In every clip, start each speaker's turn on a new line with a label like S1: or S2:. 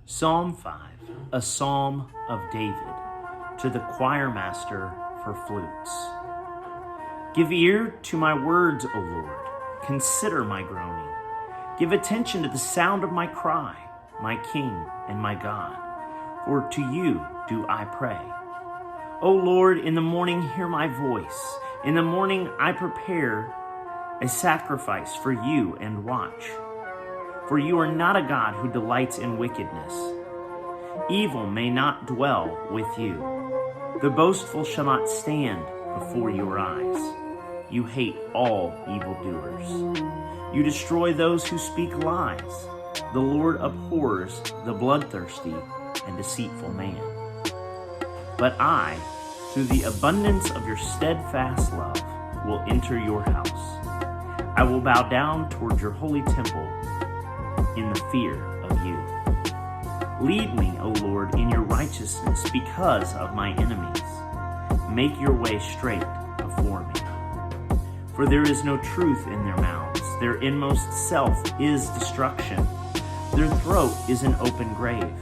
S1: Psalm 5, a psalm of David, to the choir master for flutes. Give ear to my words, O Lord. Consider my groaning. Give attention to the sound of my cry, my King and my God. For to you do I pray. O Lord, in the morning hear my voice. In the morning I prepare a sacrifice for you and watch. For you are not a God who delights in wickedness. Evil may not dwell with you. The boastful shall not stand before your eyes. You hate all evildoers. You destroy those who speak lies. The Lord abhors the bloodthirsty and deceitful man. But I, through the abundance of your steadfast love, will enter your house. I will bow down toward your holy temple in the fear of you. Lead me, O Lord, in your righteousness because of my enemies. Make your way straight before me. For there is no truth in their mouths. Their inmost self is destruction. Their throat is an open grave.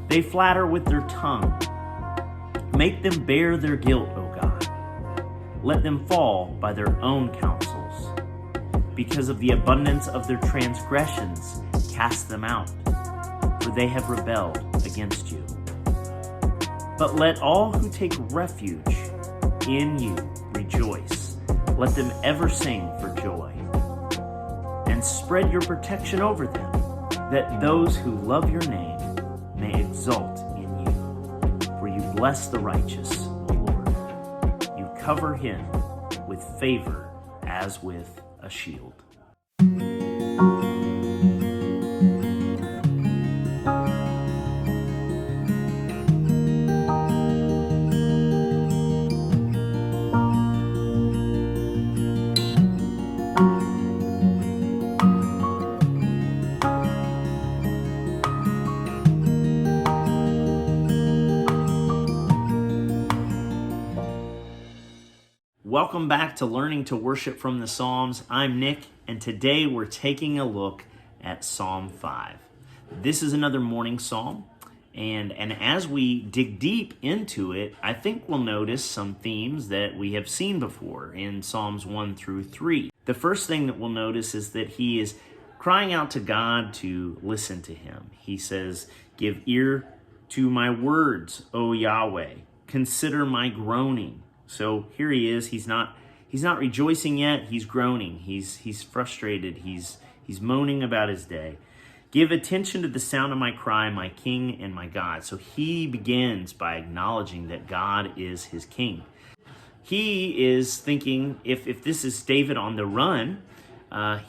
S1: They flatter with their tongue. Make them bear their guilt, O God. Let them fall by their own counsels. Because of the abundance of their transgressions, cast them out, for they have rebelled against you. But let all who take refuge in you rejoice. Let them ever sing for joy. And spread your protection over them, that those who love your name may exult in you. For you bless the righteous, O Lord. You cover him with favor as with a shield. Welcome back to Learning to Worship from the Psalms. I'm Nick, and today we're taking a look at Psalm 5. This is another morning psalm, and as we dig deep into it, I think we'll notice some themes that we have seen before in Psalms 1 through 3. The first thing that we'll notice is that he is crying out to God to listen to him. He says, "Give ear to my words, O Yahweh. Consider my groaning." So here he is. He's not rejoicing yet. He's groaning. He's frustrated. He's moaning about his day. Give attention to the sound of my cry, my King and my God. So he begins by acknowledging that God is his king. He is thinking, if this is David on the run,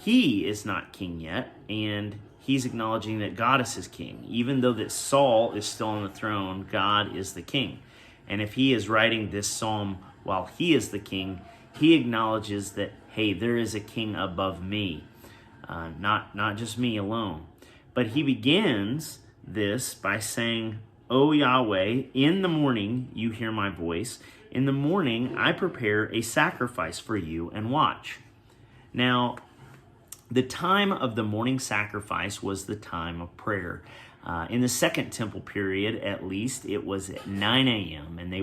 S1: he is not king yet, and he's acknowledging that God is his king. Even though that Saul is still on the throne, God is the king. And if he is writing this psalm while he is the king, he acknowledges that, hey, there is a king above me, not just me alone. But he begins this by saying, "O Yahweh, in the morning you hear my voice. In the morning I prepare a sacrifice for you and watch." Now, the time of the morning sacrifice was the time of prayer. In the Second Temple period, at least, it was at 9 a.m. and they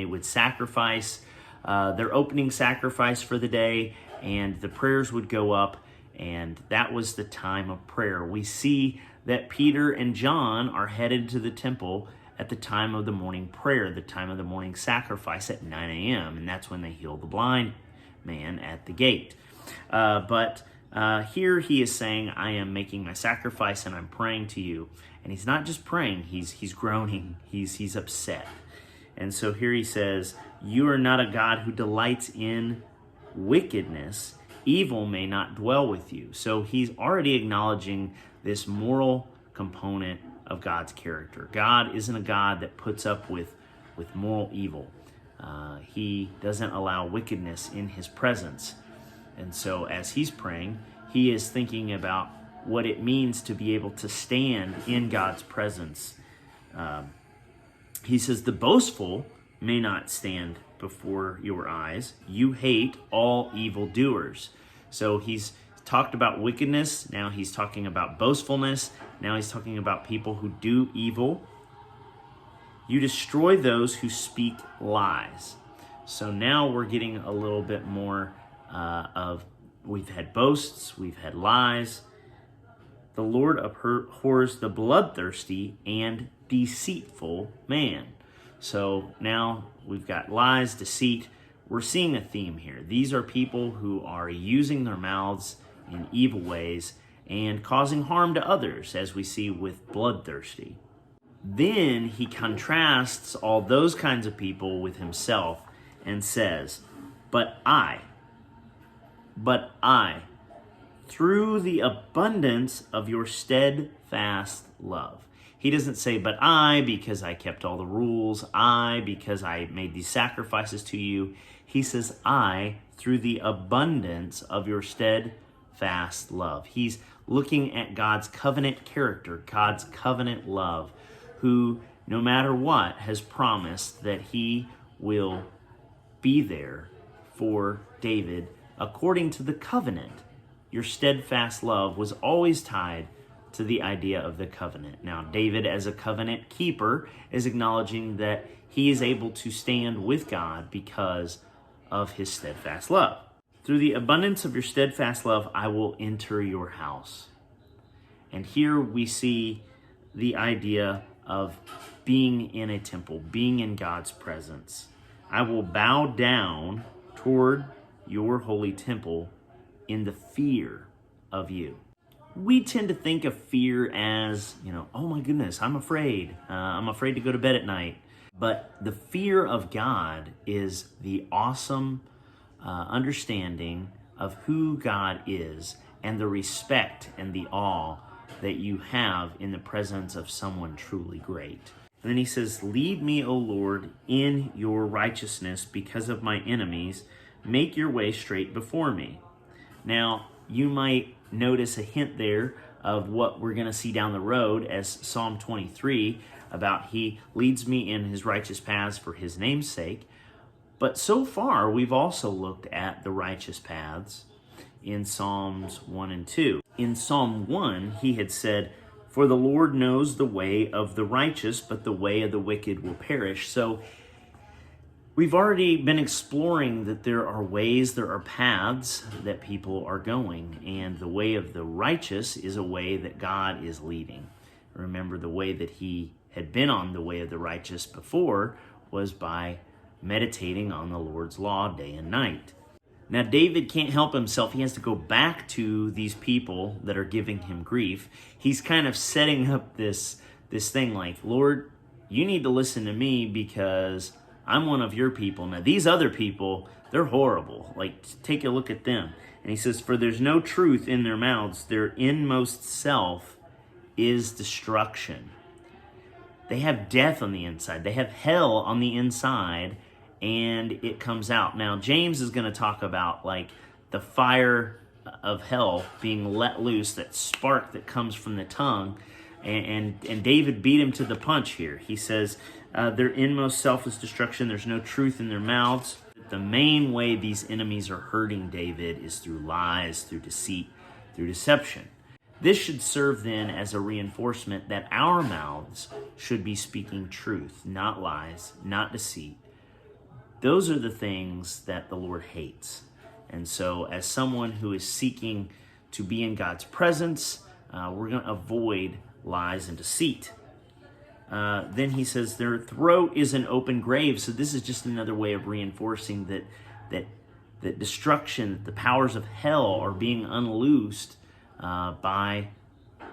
S1: would sacrifice their opening sacrifice for the day, and the prayers would go up, and that was the time of prayer. We see that Peter and John are headed to the temple at the time of the morning prayer, the time of the morning sacrifice at 9 a.m., and that's when they heal the blind man at the gate. But here he is saying, "I am making my sacrifice and I'm praying to you." And he's not just praying, he's groaning, he's upset. And so here he says, "You are not a God who delights in wickedness. Evil may not dwell with you." So he's already acknowledging this moral component of God's character. God isn't a God that puts up with moral evil. He doesn't allow wickedness in his presence. And so as he's praying, he is thinking about what it means to be able to stand in God's presence. He says, "The boastful may not stand before your eyes. You hate all evildoers." So he's talked about wickedness. Now he's talking about boastfulness. Now he's talking about people who do evil. You destroy those who speak lies. So now we're getting a little bit more we've had boasts, we've had lies. The Lord abhors the bloodthirsty and deceitful man. So now we've got lies, deceit. We're seeing a theme here. These are people who are using their mouths in evil ways and causing harm to others, as we see with bloodthirsty. Then he contrasts all those kinds of people with himself and says, But I, through the abundance of your steadfast love. He doesn't say, but I, because I kept all the rules, I, because I made these sacrifices to you. He says, I, through the abundance of your steadfast love. He's looking at God's covenant character, God's covenant love, who, no matter what, has promised that he will be there for David according to the covenant. Your steadfast love was always tied to the idea of the covenant. Now, David, as a covenant keeper, is acknowledging that he is able to stand with God because of his steadfast love. Through the abundance of your steadfast love, I will enter your house. And here we see the idea of being in a temple, being in God's presence. I will bow down toward your holy temple in the fear of you. We tend to think of fear as, oh my goodness, I'm afraid. I'm afraid to go to bed at night. But the fear of God is the awesome understanding of who God is and the respect and the awe that you have in the presence of someone truly great. And then he says, lead me, O Lord, in your righteousness because of my enemies. Make your way straight before me. Now, you might notice a hint there of what we're going to see down the road as Psalm 23 about he leads me in his righteous paths for his name's sake. But so far, we've also looked at the righteous paths in Psalms 1 and 2. In Psalm 1, he had said, for the Lord knows the way of the righteous, but the way of the wicked will perish. So we've already been exploring that there are ways, there are paths that people are going, and the way of the righteous is a way that God is leading. Remember, the way that he had been on the way of the righteous before was by meditating on the Lord's law day and night. Now, David can't help himself. He has to go back to these people that are giving him grief. He's kind of setting up this thing like, Lord, you need to listen to me because I'm one of your people. Now, these other people, they're horrible. Like, take a look at them. And he says, for there's no truth in their mouths. Their inmost self is destruction. They have death on the inside. They have hell on the inside, and it comes out. Now, James is going to talk about, like, the fire of hell being let loose, that spark that comes from the tongue. And David beat him to the punch here. He says, their inmost self is destruction. There's no truth in their mouths. The main way these enemies are hurting David is through lies, through deceit, through deception. This should serve then as a reinforcement that our mouths should be speaking truth, not lies, not deceit. Those are the things that the Lord hates. And so as someone who is seeking to be in God's presence, we're going to avoid lies and deceit. Then he says their throat is an open grave. So this is just another way of reinforcing that destruction, the powers of hell are being unloosed by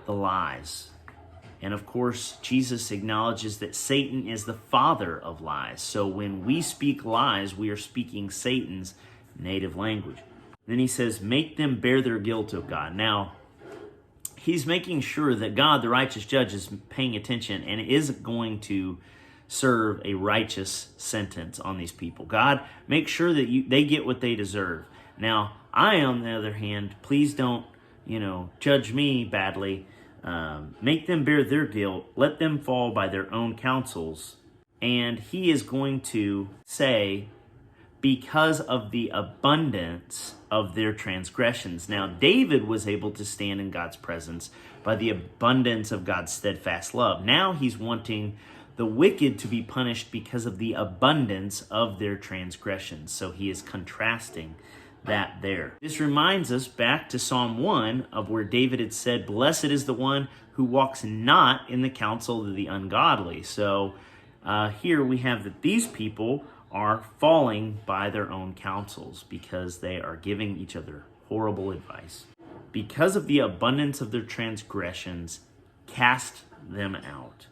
S1: the lies. And of course, Jesus acknowledges that Satan is the father of lies. So when we speak lies, we are speaking Satan's native language. Then he says, make them bear their guilt, O God. Now, he's making sure that God, the righteous judge, is paying attention and is going to serve a righteous sentence on these people. God, make sure that they get what they deserve. Now, I, on the other hand, please don't, judge me badly. Make them bear their guilt. Let them fall by their own counsels. And he is going to say, because of the abundance of their transgressions. Now, David was able to stand in God's presence by the abundance of God's steadfast love. Now he's wanting the wicked to be punished because of the abundance of their transgressions. So he is contrasting that there. This reminds us back to Psalm 1 of where David had said, "Blessed is the one who walks not in the counsel of the ungodly." So here we have that these people are falling by their own counsels because they are giving each other horrible advice. Because of the abundance of their transgressions, cast them out,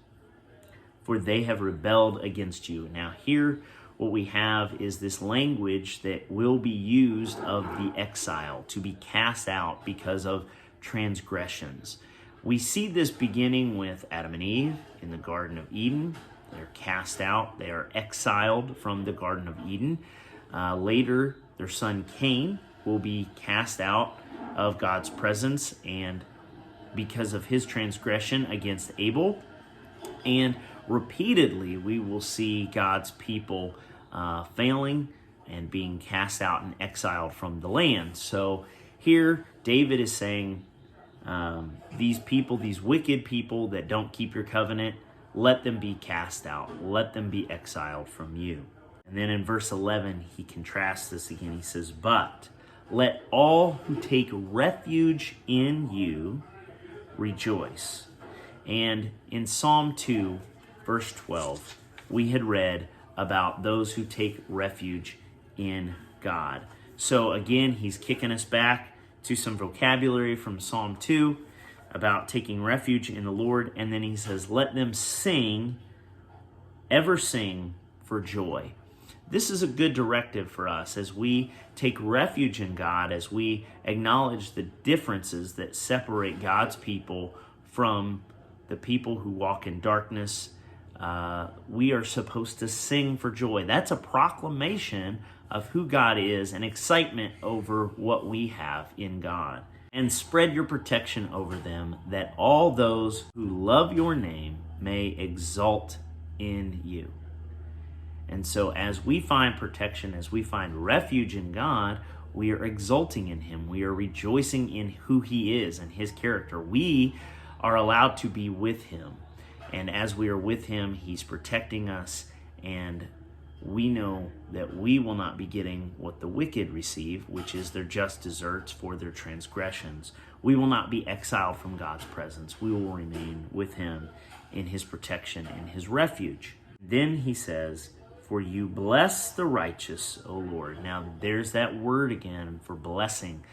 S1: for they have rebelled against you. Now here, what we have is this language that will be used of the exile, to be cast out because of transgressions. We see this beginning with Adam and Eve in the Garden of Eden. They're cast out. They are exiled from the Garden of Eden. Later, their son Cain will be cast out of God's presence, and because of his transgression against Abel. And repeatedly, we will see God's people failing and being cast out and exiled from the land. So here, David is saying, these people, these wicked people that don't keep your covenant, let them be cast out. Let them be exiled from you. And then in verse 11, he contrasts this again. He says, "But let all who take refuge in you rejoice." And in Psalm 2, verse 12, we had read about those who take refuge in God. So again, he's kicking us back to some vocabulary from Psalm 2 about taking refuge in the Lord. And then he says, let them sing, ever sing for joy. This is a good directive for us as we take refuge in God, as we acknowledge the differences that separate God's people from the people who walk in darkness. We are supposed to sing for joy. That's a proclamation of who God is and excitement over what we have in God. And spread your protection over them, that all those who love your name may exult in you. And so as we find protection, as we find refuge in God, we are exulting in him. We are rejoicing in who he is and his character. We are allowed to be with him. And as we are with him, he's protecting us, and we know that we will not be getting what the wicked receive, which is their just deserts for their transgressions. We will not be exiled from God's presence. We will remain with him in his protection and his refuge. Then he says, for you bless the righteous, O Lord. Now there's that word again for blessing.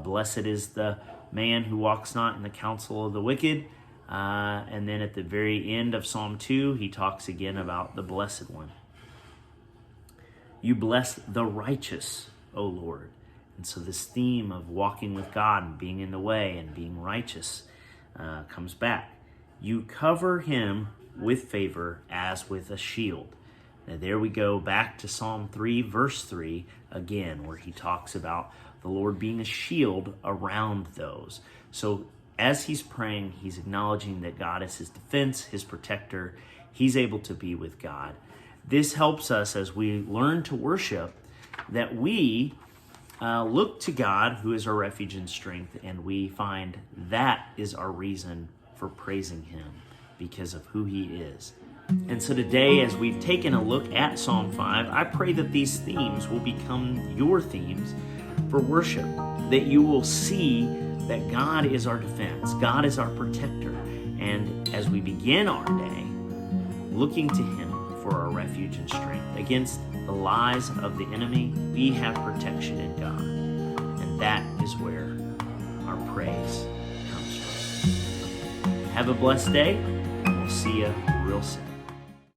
S1: Blessed is the man who walks not in the counsel of the wicked. And then at the very end of Psalm 2, he talks again about the blessed one. You bless the righteous, O Lord. And so this theme of walking with God and being in the way and being righteous comes back. You cover him with favor as with a shield. Now there we go back to Psalm 3, verse 3 again, where he talks about the Lord being a shield around those. So as he's praying, he's acknowledging that God is his defense, his protector. He's able to be with God. This helps us as we learn to worship, that we look to God, who is our refuge and strength, and we find that is our reason for praising him because of who he is. And so today, as we've taken a look at Psalm 5, I pray that these themes will become your themes for worship, that you will see that God is our defense, God is our protector, and as we begin our day, looking to him for our refuge and strength against the lies of the enemy, we have protection in God, and that is where our praise comes from. Have a blessed day, and we'll see you real soon.